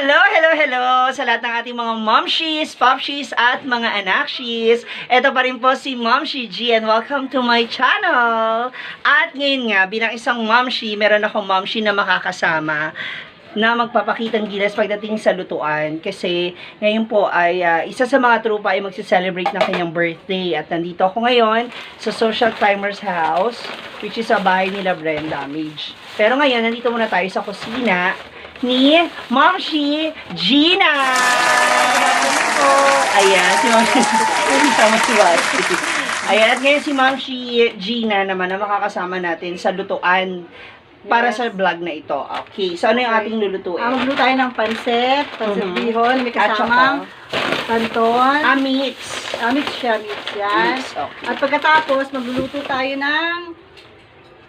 Hello, hello, hello sa lahat ng ating mga momshies, popshies, at mga anakshies. Ito pa rin po si Momshi G and welcome to my channel. At ngayon nga, bilang isang momshi, meron akong momshi na makakasama na magpapakitang gilas pagdating sa lutuan. Kasi ngayon po ay isa sa mga trupa ay magsi-celebrate ng kanyang birthday. At nandito ako ngayon sa Social Climbers House, which is sa bahay nila Brenda Mage. Pero ngayon, nandito muna tayo sa kusina ni Momshi Gina. Ayan, si Momshi. Ayan, at ngayon si Momshi Gina naman na makakasama natin sa lutuan para sa vlog na ito. Okay, so ano yung ating lulutuin? Magluto tayo ng pansit bihon, may kasamang kanton. Meats. Mix siya, mix yan. Meats, okay. At pagkatapos, magluluto tayo ng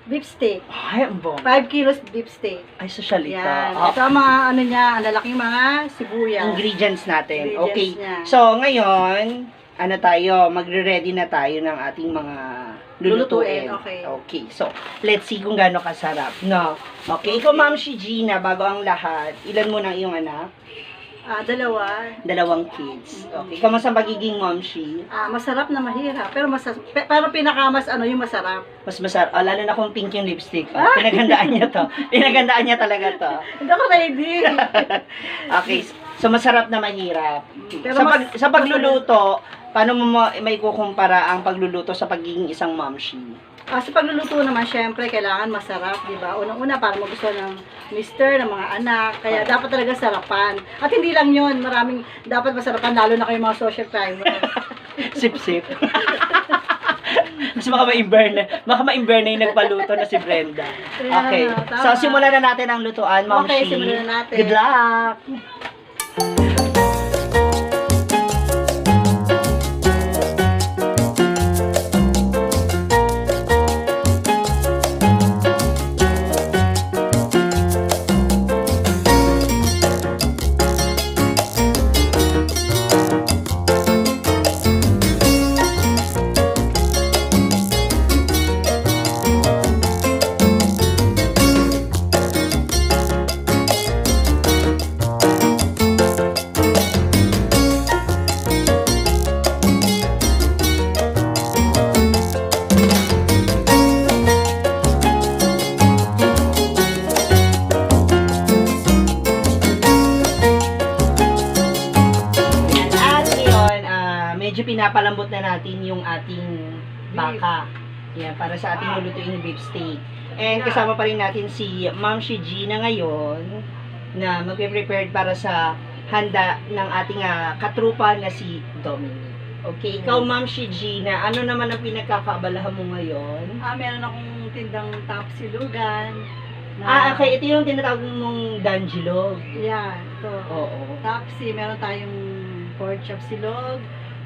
beef steak. Ay, ang bong. 5 kilos beef steak. Ay, sosyalita. Yan. Ito ang mga, ano niya, ang lalaking mga sibuyas. Ingredients natin. Ingredients Okay. niya. So, ngayon, ano tayo, magre-ready na tayo ng ating mga lulutuin. Lulutuin, Okay. So, let's see kung gaano kasarap. No? Okay. Ikaw, Ma'am si Gina, bago ang lahat, ilan mo ng iyong anak? Dalawa. 2 kids. Okay. Kamusta ang pagiging momshi? Masarap na mahirap. Pero pero pinakamas yung masarap. Mas masarap. Lalo na kung pink yung lipstick. Pinaghandaan niya to. Pinaghandaan niya talaga to. Hindi ako ready. Okay. So, masarap na mahirap. Pero Sa pagluluto, paano mo may kukumpara ang pagluluto sa pagiging isang momshi? Sa pagluluto naman, syempre, kailangan masarap, di ba? Unang-una, para magustuhan ng mister, ng mga anak. Kaya dapat talaga sarapan. At hindi lang yun, maraming dapat masarapan, lalo na kayo mga social climbers. Sip-sip. Mas baka ma-imburn na yung nagpaluto na si Brenda. Okay. Tama. So, simulan na natin ang lutuan, Momshi. Okay, simulan na natin. Good luck! Medyo pinapalambot na natin yung ating baka. Yan, para sa ating lulutuin ng beef steak. And kasama pa rin natin si Momshi Gina ngayon na magpe-prepared para sa handa ng ating katrupa na si Dominic. Okay, ikaw Momshi Gina, ano naman ang pinagkakaabalahan mo ngayon? Meron akong tindang tapsilugan. Okay, ito yung tinatawag mong danjilog. Yan, ito. Oo. Tapsi, meron tayong pork chop silog,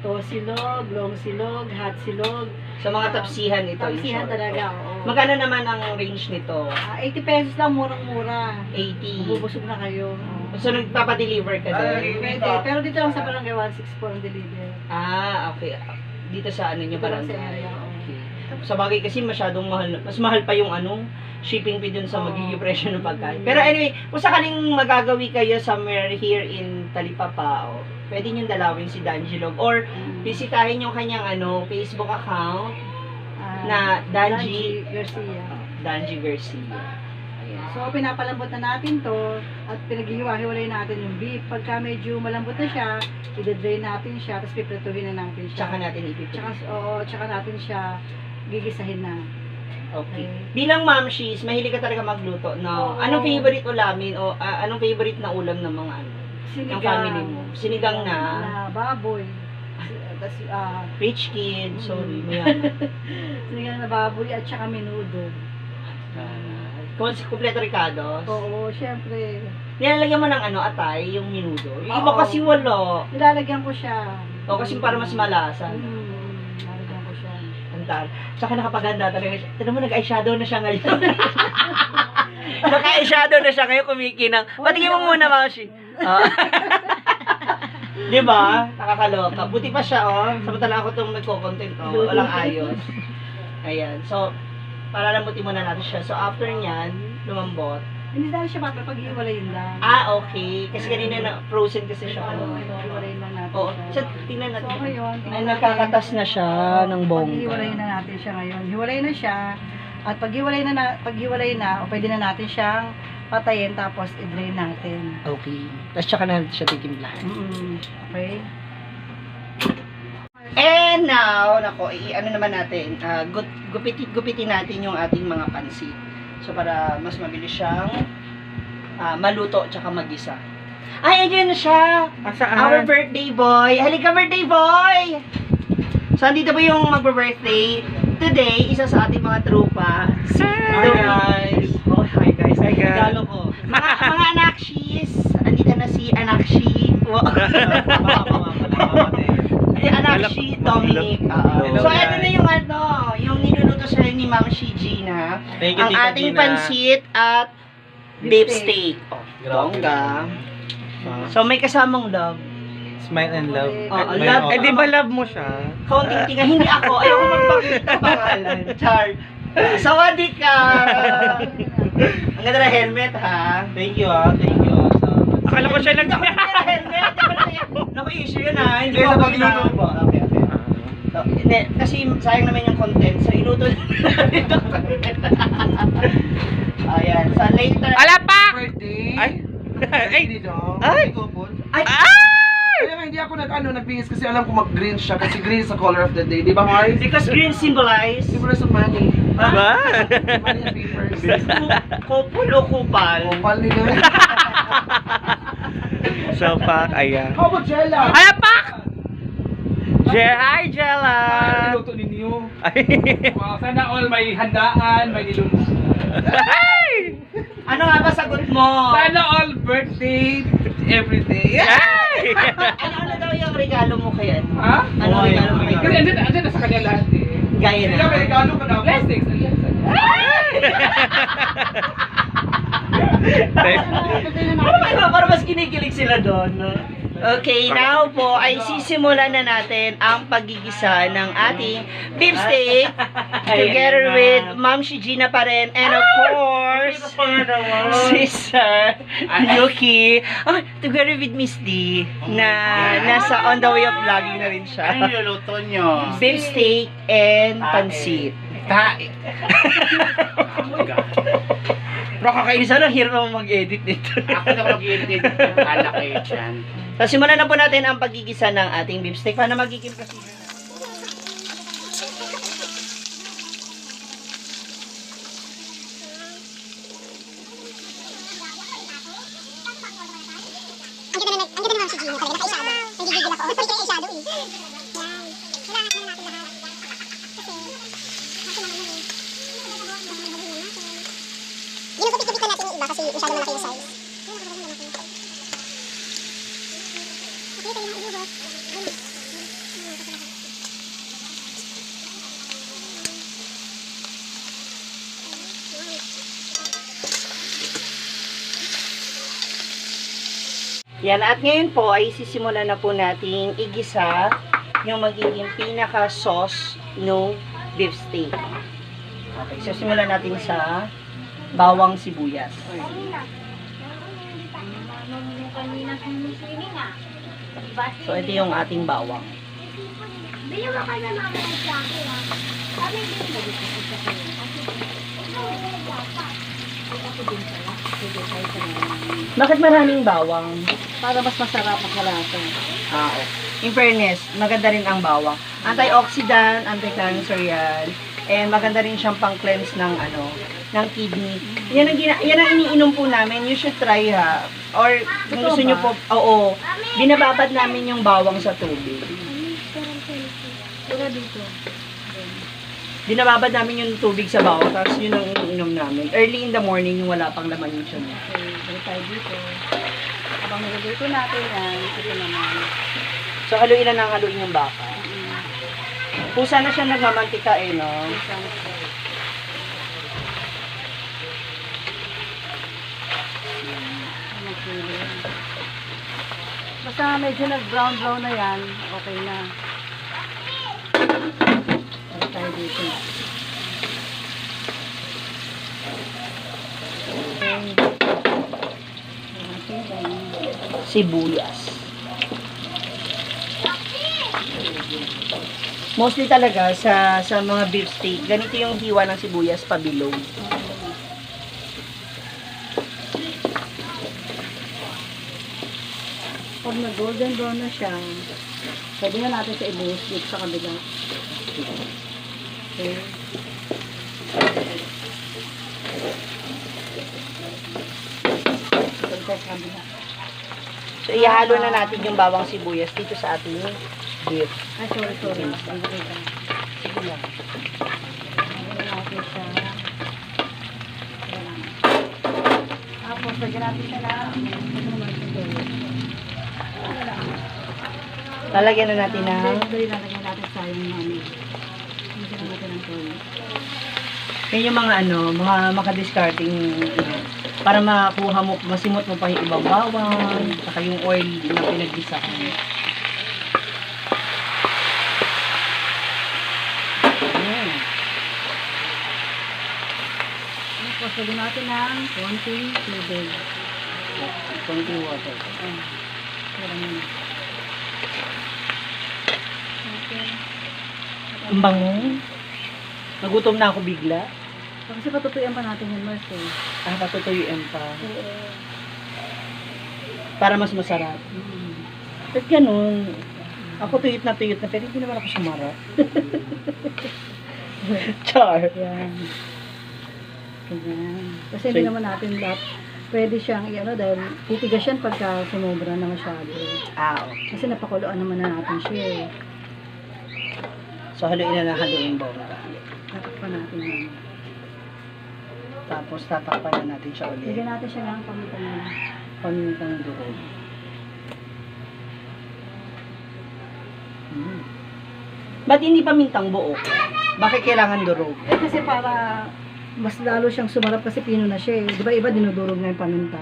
to silog, long silog, hot silog. Sa mga tapsihan ito. Tapsihan talaga, oo. Magkano naman ang range nito? 80 pesos lang, murang-mura. 80. Bubusog na kayo. So, nagpapadeliver ka din? Pwede, pero dito lang sa barangay 164 ang deliver. Okay. Dito sa ano nyo, Dito lang sa barangay. area, oo. Okay. Sa bagay kasi masyadong mahal. Mas mahal pa yung shipping fee dun sa magiging presyo ng pagkain. Pero anyway, kung sakaling magagawi kayo somewhere here in Talipapa, pwede nyo dalawin si Danjilog or bisitahin yung kanyang Facebook account na Danji Garcia. Danji Garcia. Ayan. So, pinapalambot na natin to at pinaghiwa-hiwalay natin yung beef. Pagka medyo malambot na siya, i-drain natin siya, tapos piprituhin na natin siya. Tsaka natin ipipili. Tsaka natin siya gigisahin na. Okay. Bilang momshies, mahilig ka talaga magluto, no? Oo. Anong favorite ulamin o anong favorite na ulam ng mga ng family mo? Sinigang na baboy. Tapos, rich kid, sorry, mayaman. sinigang na baboy at saka menudo. Kompleto ricados. Oo, syempre. Nilalagyan mo ng atay, yung menudo. Yung iba Oo. kasi wala. Nilalagyan ko siya. O kasi para mas malasa. Nilalagyan ko siya. Antar. Tsaka nakapaganda talaga siya. Tignan mo, nag-eyeshadow na siya ngayon. Naka-eyeshadow na siya ngayon, kumikinang. Patingin mo muna, Mashi. Di ba? Nakakaloka. Buti pa siya, Samantala ako itong nagko-content, Walang ayos. Ayan. So, para lambutin muna natin siya. So, after nyan, lumambot, Hindi na siya pag-iwalayin lang. Ah, okay. Kasi kanina na frozen kasi siya. Hiwalayin lang natin Oo. siya. So, tingnan natin. So, ngayon, Ay, nakakatas na siya ng bongga. Pag-hiwalayin na natin siya ngayon. Hiwalay na siya. At pag-hiwalay na, o pwede na natin siyang patayin tapos i-drain natin. Okay. Tapos tsaka na siya titimplahan. Okay? And now, nako, ano naman natin, gupitin natin yung ating mga pansit. So, para mas mabilis siyang maluto tsaka magisa. Ay, ayan na siya! Our birthday boy! Halika, birthday boy! So, andito po yung magbe-birthday. Today, isa sa ating mga trupa. Hi guys! Oh, hi guys. Hi guys. Tagalog ko. Mga anakshis. Andito na si Anakshi. Anakshi Dominic. Hello, So, guys. ito na yung yung niluluto sa ni Ma'am Shiji na. Thank you, Ang Tita ating Gina. pansit at beef steak. Oh, Grabe. bongga. So, may kasamang love. Smile and love. Oo, love. Eh, di ba love mo siya? Kaunting tinga, hindi ako. Ayoko magpakita ng pangalan. Char. Sawadee ka! Ang ganda na helmet, ha? Thank you Thank you Akala ko siya helmet. Naku, issue yun, ha? Hindi Kaya ko sa pagluto ba? Okay. So, hindi, kasi sayang naman yung content. So, inuto natin ito. Ayan. So, later. Alapak! Birthday. Ay! Ay! Dito. Ay! Ay! Ay! Kaya nga hindi ako nagbihis kasi alam ko mag-green siya kasi green is the color of the day. Di ba, Mars? Because green symbolize Symbolize of money. Ba? Money and papers. kupal o kupal. Opal nila. So, pak, ayan. How about Jella? Alapak! Hi, Jella! Niluto ninyo. Ay! Wow, sana all may handaan, may niluluto. Ay! Ano nga ba sagot mo? Sana all birthday, everyday. Ay! Ano daw yung regalo mo kay ano? Ha? Ano Oh, regalo mo kay Kasi andyan na sa kanya lahat eh. Gaya Hindi na. ka may regalo ka na. Blessings. Para mas kinikilig sila doon, no? Okay, now po ay sisimulan na natin ang paggigisa ng ating beef steak together with Ma'am Shigina pa rin and of course si Sir Yuki together with Miss D na nasa on the way of vlogging na rin siya. Ano niluluto nyo? Beef steak and pansit. Bro, kakainis na, hirap naman mag-edit nito. Ako na mag-edit. Kala kayo dyan. So, simulan na po natin ang pagigisa ng ating beef steak. Paano magiging kasi? Ang ganda na naman si Gino talaga, naka-eyeshadow. Nagigigil ako. Pwede kayo eyeshadow eh. Yan. Kailangan na natin lahat. Kasi, natin naman yun eh. Ginugupit-gupit na natin yung iba kasi masyado malaki yung size. Okay, tayo na ibuhos. Yan, at ngayon po ay sisimulan na po nating igisa yung magiging pinaka-sauce ng beef steak. Okay, so simulan natin sa bawang sibuyas. So, ito yung ating bawang. Bakit maraming bawang? Para mas masarap ang kalasa. Okay. In fairness, maganda rin ang bawang. Antioxidant, anti-cancer yan. And maganda rin siyang pang-cleanse ng ng kidney. Yan ang iniinom po namin. You should try ha. Or kung Totoo gusto niyo ba? po, oo, binababad namin yung bawang sa tubig. Tira dito. Binababad namin yung tubig sa bawang, tapos yun ang iniinom namin. Early in the morning, yung wala pang laman yung tiyan niya. Okay, balik tayo dito. Habang nilagay ko natin yan, ito naman. So, haluin na ng haluin yung baka. Pusa na siya nagmamantika no? Basta medyo nag-brown-brown na yan, okay na. Balik tayo dito. Okay. sibuyas. Mostly talaga sa mga beef steak, ganito yung hiwa ng sibuyas pabilog. Pag nag-golden brown na siya, pwede na natin siya ibuhos dito sa kabila. Okay. Ito sa kabila. So, ihalo na natin yung bawang sibuyas dito sa ating beef. Ay, sorry. Ang nakita. Sige lang. Lagyan natin siya. Ayan. Tapos, lagyan natin siya na. Lalagyan na natin ng Ito yung lalagyan natin sa yung mami. Lagyan natin ng toyo. yun yung mga mga makadiscarding para makuha mo, masimot mo pa yung ibang bawang, saka yung oil na pinagbisahan. Ayan. Tapos, lagyan natin ng konting tubig. Konting water. Ayan muna. Okay. Ang bango. Nagutom na ako bigla. Kasi patutuyan pa natin yung Mars eh. Patutuyuin pa. Oo. Para mas masarap. At ganun, ako tuyot na, pero hindi naman ako sumara. Char. Yan. Ganyan. Kasi So, hindi naman natin lahat pwede siyang dahil titigas yan pagka sumobra na masyado. Okay. Kasi napakuluan naman na natin siya eh. So, haluin na haluin bongga. Tatakpan natin yan. Tapos, tatakpan na natin siya ulit. Lagyan natin siya ng pamitang Pamintang durog. Ba't hindi pamintang buo? Bakit kailangan durog? Eh kasi para mas lalo siyang sumarap kasi pino na siya eh. Di ba iba dinudurog na yung paminta?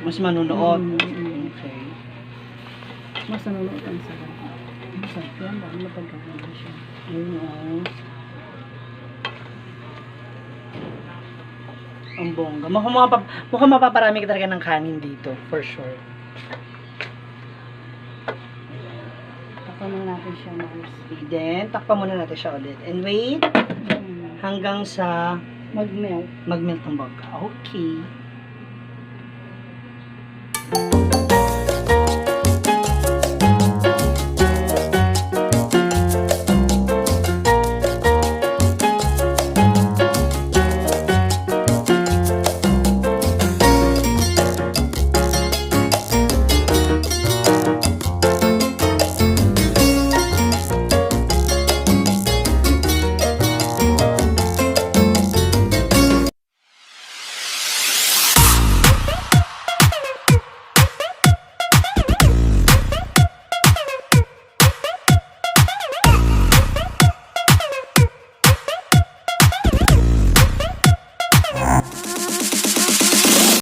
Mas manunood. Mm. Okay. Mas nanunuot ang sarap. Masarap yan, dahil mapagkakain siya. Ayun, oh. Ang bongga. Mukhang mapaparami ka talaga ng kanin dito. For sure. Takpan muna natin siya Mars. Then, takpan muna natin siya ulit. And wait hanggang sa Mag-melt. mag-melt ng bongga. Okay.